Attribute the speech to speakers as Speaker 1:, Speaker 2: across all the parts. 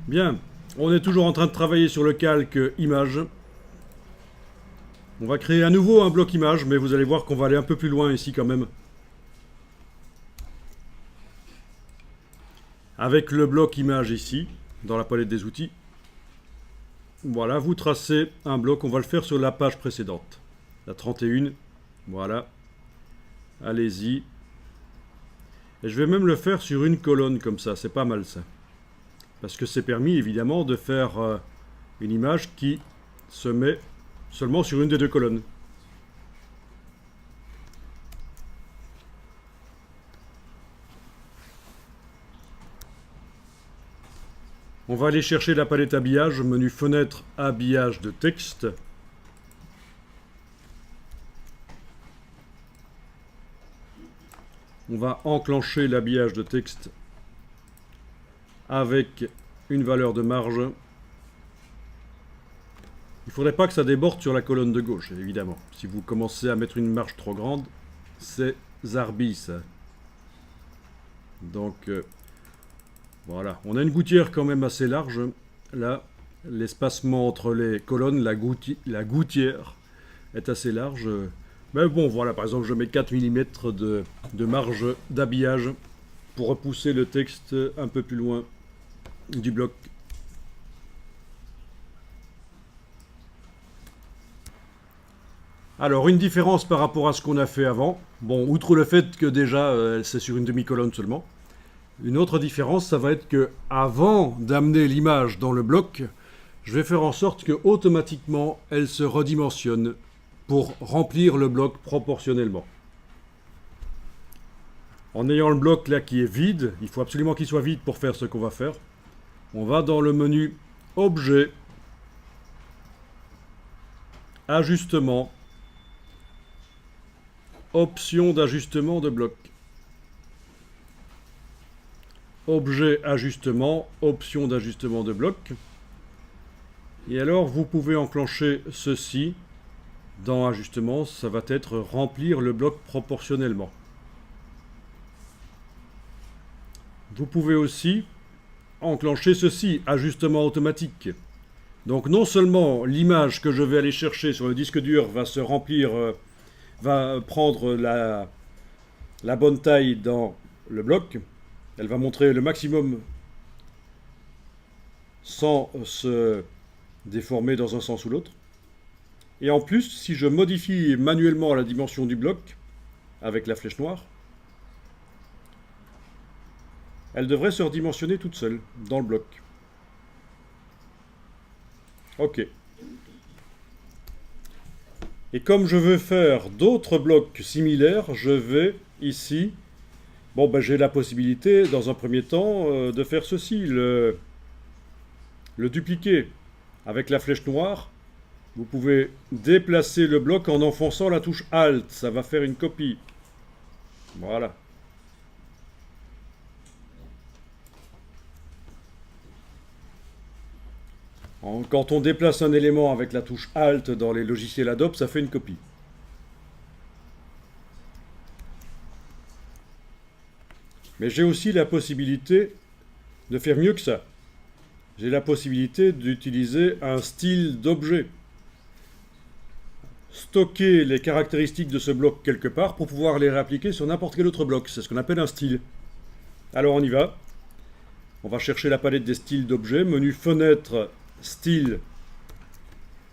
Speaker 1: Bien, on est toujours en train de travailler sur le calque image. On va créer à nouveau un bloc image, mais vous allez voir qu'on va aller un peu plus loin ici quand même. Avec le bloc image ici, dans la palette des outils. Voilà, vous tracez un bloc, on va le faire sur la page précédente. La 31, voilà. Allez-y. Et je vais même le faire sur une colonne comme ça, c'est pas mal ça. Parce que c'est permis évidemment de faire une image qui se met seulement sur une des deux colonnes. On va aller chercher la palette habillage, menu fenêtre, habillage de texte. On va enclencher l'habillage de texte avec une valeur de marge. Il ne faudrait pas que ça déborde sur la colonne de gauche, évidemment. Si vous commencez à mettre une marge trop grande, c'est zarbi ça. Donc voilà, on a une gouttière quand même assez large. Là, l'espacement entre les colonnes, la gouttière est assez large. Mais bon, voilà, par exemple, je mets 4 mm de marge d'habillage pour repousser le texte un peu plus loin du bloc. Alors, une différence par rapport à ce qu'on a fait avant. Bon, outre le fait que déjà, c'est sur une demi-colonne seulement. Une autre différence, ça va être que avant d'amener l'image dans le bloc, je vais faire en sorte que automatiquement elle se redimensionne pour remplir le bloc proportionnellement. En ayant le bloc là qui est vide, il faut absolument qu'il soit vide pour faire ce qu'on va faire. On va dans le menu Objet, Ajustement, Option d'ajustement de bloc. Objet, ajustement, option d'ajustement de bloc. Et alors vous pouvez enclencher ceci. Dans ajustement, ça va être remplir le bloc proportionnellement. Vous pouvez aussi enclencher ceci, ajustement automatique. Donc non seulement l'image que je vais aller chercher sur le disque dur va se remplir, va prendre la bonne taille dans le bloc, elle va montrer le maximum sans se déformer dans un sens ou l'autre. Et en plus, si je modifie manuellement la dimension du bloc avec la flèche noire, elle devrait se redimensionner toute seule dans le bloc. Ok. Et comme je veux faire d'autres blocs similaires, je vais ici... Bon, ben, j'ai la possibilité, dans un premier temps, de faire ceci, le dupliquer. Avec la flèche noire, vous pouvez déplacer le bloc en enfonçant la touche Alt. Ça va faire une copie. Voilà. Quand on déplace un élément avec la touche Alt dans les logiciels Adobe, ça fait une copie. Mais j'ai aussi la possibilité de faire mieux que ça. J'ai la possibilité d'utiliser un style d'objet. Stocker les caractéristiques de ce bloc quelque part pour pouvoir les réappliquer sur n'importe quel autre bloc. C'est ce qu'on appelle un style. Alors on y va. On va chercher la palette des styles d'objets. Menu fenêtre, style,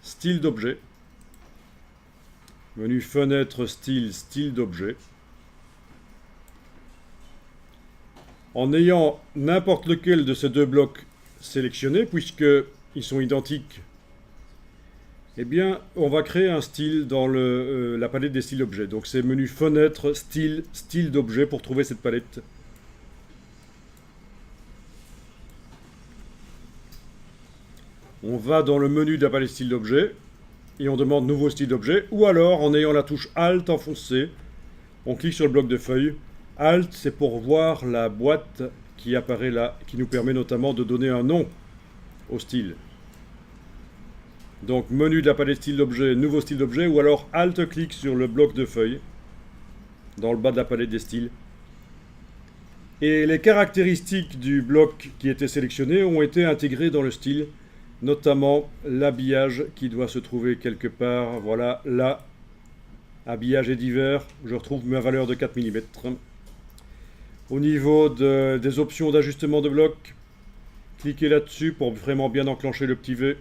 Speaker 1: style d'objet. Menu fenêtre, style, style d'objet. En ayant n'importe lequel de ces deux blocs sélectionnés, puisqu'ils sont identiques, eh bien, on va créer un style dans la palette des styles d'objets. Donc c'est menu fenêtre, style, style d'objet pour trouver cette palette. On va dans le menu de la palette style d'objet et on demande nouveau style d'objet. Ou alors, en ayant la touche Alt enfoncée, on clique sur le bloc de feuilles. Alt, c'est pour voir la boîte qui apparaît là, qui nous permet notamment de donner un nom au style. Donc, menu de la palette style d'objet, nouveau style d'objet, ou alors Alt clique sur le bloc de feuilles, dans le bas de la palette des styles. Et les caractéristiques du bloc qui était sélectionné ont été intégrées dans le style, notamment l'habillage qui doit se trouver quelque part. Voilà, là, habillage et divers, je retrouve ma valeur de 4 mm. Au niveau des options d'ajustement de bloc, cliquez là-dessus pour vraiment bien enclencher le petit V.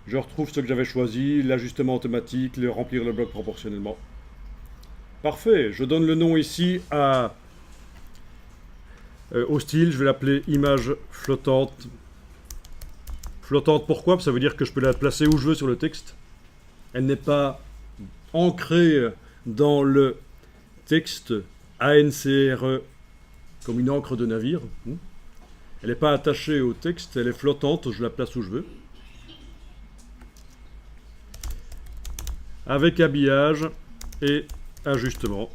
Speaker 1: Je retrouve ce que j'avais choisi, l'ajustement automatique, remplir le bloc proportionnellement. Parfait, je donne le nom ici au style, je vais l'appeler image flottante. Flottante pourquoi? Parce que ça veut dire que je peux la placer où je veux sur le texte. Elle n'est pas ancrée dans le texte ANCRE comme une encre de navire. Elle n'est pas attachée au texte, elle est flottante, je la place où je veux. Avec habillage et ajustement.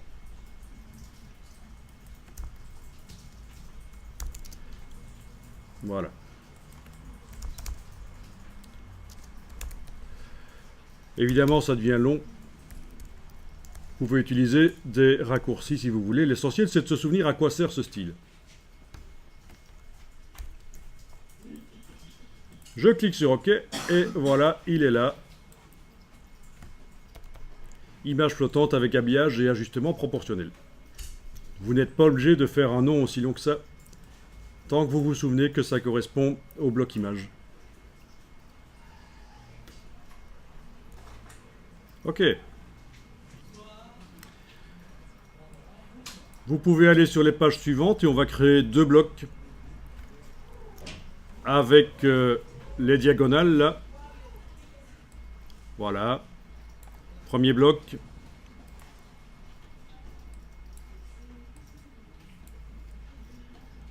Speaker 1: Voilà. Évidemment, ça devient long. Vous pouvez utiliser des raccourcis si vous voulez. L'essentiel, c'est de se souvenir à quoi sert ce style. Je clique sur OK et voilà, il est là. Image flottante avec habillage et ajustement proportionnel. Vous n'êtes pas obligé de faire un nom aussi long que ça, tant que vous vous souvenez que ça correspond au bloc image. OK. Vous pouvez aller sur les pages suivantes et on va créer deux blocs avec les diagonales là. Voilà. Premier bloc.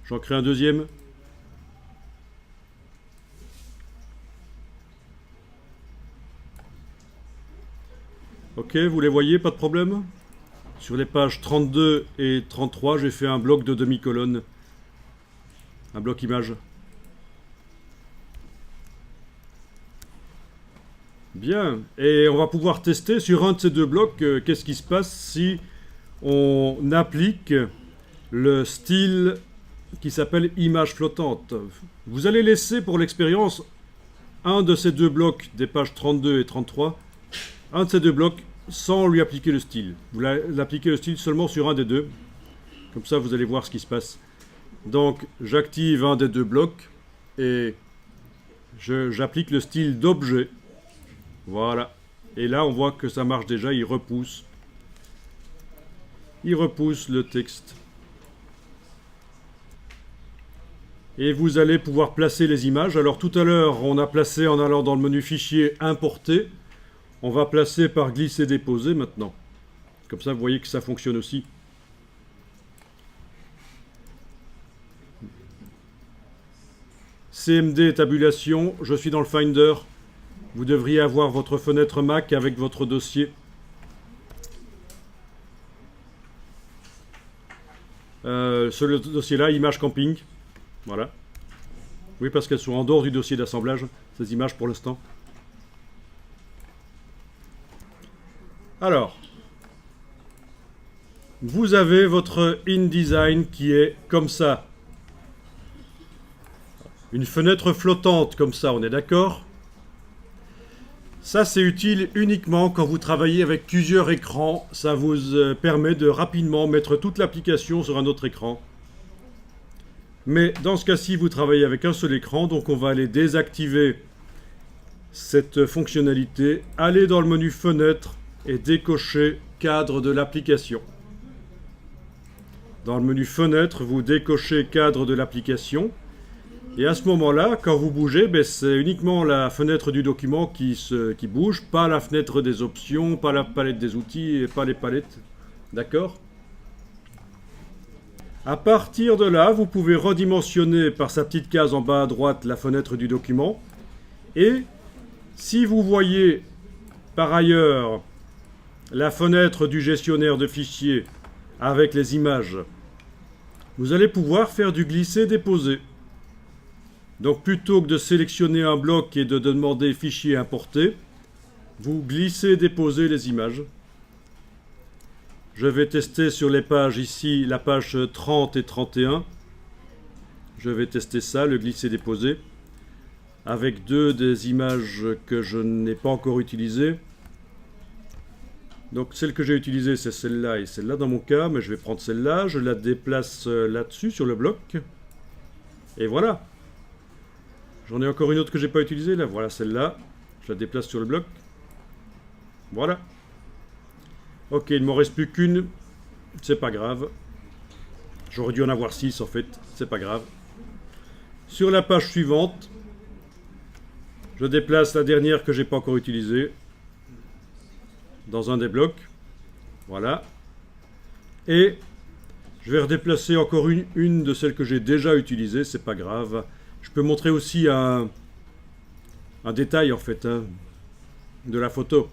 Speaker 1: J'en crée un deuxième. Ok, vous les voyez, pas de problème? Sur les pages 32 et 33, j'ai fait un bloc de demi-colonne. Un bloc image. Bien, et on va pouvoir tester sur un de ces deux blocs qu'est-ce qui se passe si on applique le style qui s'appelle image flottante. Vous allez laisser pour l'expérience un de ces deux blocs des pages 32 et 33, un de ces deux blocs sans lui appliquer le style. Vous l'appliquez le style seulement sur un des deux, comme ça vous allez voir ce qui se passe. Donc j'active un des deux blocs et j'applique le style d'objet. Voilà. Et là, on voit que ça marche déjà, il repousse. Il repousse le texte. Et vous allez pouvoir placer les images. Alors tout à l'heure, on a placé en allant dans le menu Fichier, Importer. On va placer par Glisser-Déposer maintenant. Comme ça, vous voyez que ça fonctionne aussi. CMD tabulation, je suis dans le Finder. Vous devriez avoir votre fenêtre Mac avec votre dossier. Sur le dossier-là, images camping. Voilà. Oui, parce qu'elles sont en dehors du dossier d'assemblage, ces images pour l'instant. Alors, vous avez votre InDesign qui est comme ça. Une fenêtre flottante comme ça, on est d'accord ? Ça, c'est utile uniquement quand vous travaillez avec plusieurs écrans. Ça vous permet de rapidement mettre toute l'application sur un autre écran. Mais dans ce cas-ci, vous travaillez avec un seul écran, donc on va aller désactiver cette fonctionnalité, aller dans le menu Fenêtre et décocher Cadre de l'application. Dans le menu Fenêtre, vous décochez Cadre de l'application. Et à ce moment-là, quand vous bougez, c'est uniquement la fenêtre du document qui bouge, pas la fenêtre des options, pas la palette des outils et pas les palettes. D'accord ? À partir de là, vous pouvez redimensionner par sa petite case en bas à droite la fenêtre du document. Et si vous voyez par ailleurs la fenêtre du gestionnaire de fichiers avec les images, vous allez pouvoir faire du glisser-déposer. Donc plutôt que de sélectionner un bloc et de demander fichier importer, vous glissez-déposez les images. Je vais tester sur les pages ici, la page 30 et 31. Je vais tester ça, le glisser-déposer, avec deux des images que je n'ai pas encore utilisées. Donc celle que j'ai utilisée, c'est celle-là et celle-là dans mon cas, mais je vais prendre celle-là, je la déplace là-dessus, sur le bloc. Et voilà. J'en ai encore une autre que j'ai pas utilisée, là, voilà celle-là. Je la déplace sur le bloc. Voilà. Ok, il ne m'en reste plus qu'une. C'est pas grave. J'aurais dû en avoir 6 en fait. C'est pas grave. Sur la page suivante, je déplace la dernière que j'ai pas encore utilisée dans un des blocs. Voilà. Et je vais redéplacer encore une de celles que j'ai déjà utilisées. C'est pas grave. Je peux montrer aussi un détail en fait de la photo.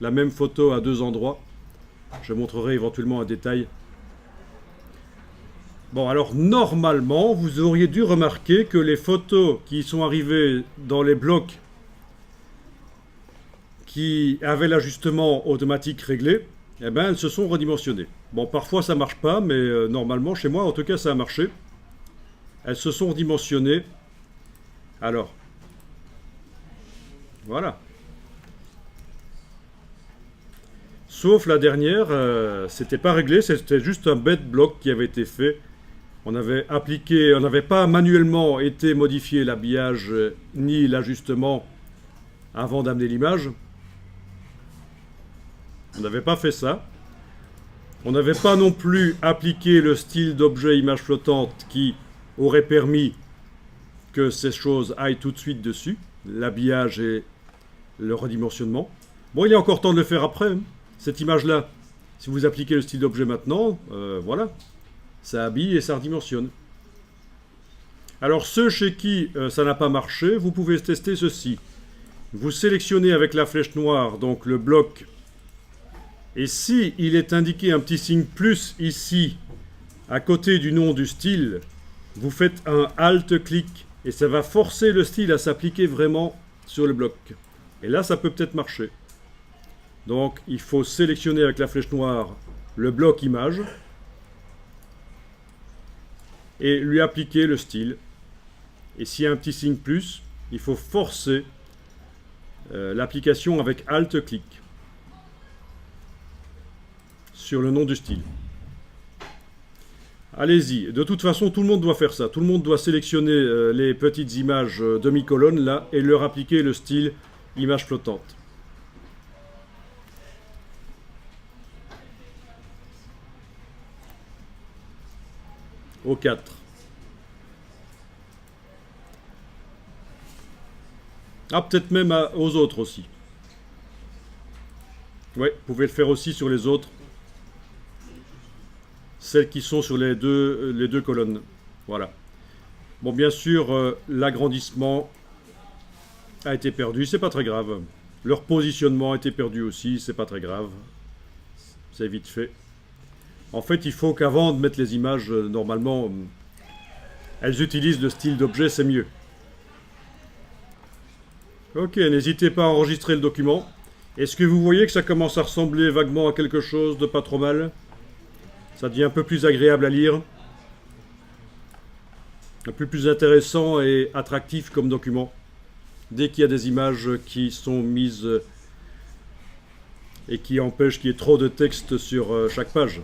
Speaker 1: La même photo à deux endroits. Je montrerai éventuellement un détail. Bon, alors normalement, vous auriez dû remarquer que les photos qui sont arrivées dans les blocs qui avaient l'ajustement automatique réglé, eh ben, elles se sont redimensionnées. Bon, parfois ça marche pas, mais normalement, chez moi, en tout cas, ça a marché. Elles se sont redimensionnées. Alors, voilà. Sauf la dernière, c'était pas réglé, c'était juste un bête bloc qui avait été fait. On avait appliqué, on n'avait pas manuellement été modifié l'habillage ni l'ajustement avant d'amener l'image. On n'avait pas fait ça. On n'avait pas non plus appliqué le style d'objet image flottante qui aurait permis que ces choses aillent tout de suite dessus, l'habillage et le redimensionnement. Bon, il est encore temps de le faire après, hein. Cette image-là, si vous appliquez le style d'objet maintenant, voilà, ça habille et ça redimensionne. Alors ceux chez qui ça n'a pas marché, vous pouvez tester ceci. Vous sélectionnez avec la flèche noire donc le bloc, et si il est indiqué un petit signe plus ici, à côté du nom du style, vous faites un Alt-clic, et ça va forcer le style à s'appliquer vraiment sur le bloc. Et là, ça peut peut-être marcher. Donc, il faut sélectionner avec la flèche noire le bloc image et lui appliquer le style. Et s'il y a un petit signe plus, il faut forcer l'application avec Alt-clic sur le nom du style. Allez-y. De toute façon, tout le monde doit faire ça. Tout le monde doit sélectionner les petites images demi-colonnes là et leur appliquer le style image flottante. Au 4. Ah, peut-être même aux autres aussi. Ouais, vous pouvez le faire aussi sur les autres. Celles qui sont sur les deux colonnes. Voilà. Bon, bien sûr, l'agrandissement a été perdu, c'est pas très grave. Leur positionnement a été perdu aussi, c'est pas très grave. C'est vite fait. En fait, il faut qu'avant de mettre les images, normalement, elles utilisent le style d'objet, c'est mieux. Ok, n'hésitez pas à enregistrer le document. Est-ce que vous voyez que ça commence à ressembler vaguement à quelque chose de pas trop mal? Ça devient un peu plus agréable à lire. Un peu plus intéressant et attractif comme document. Dès qu'il y a des images qui sont mises et qui empêchent qu'il y ait trop de texte sur chaque page.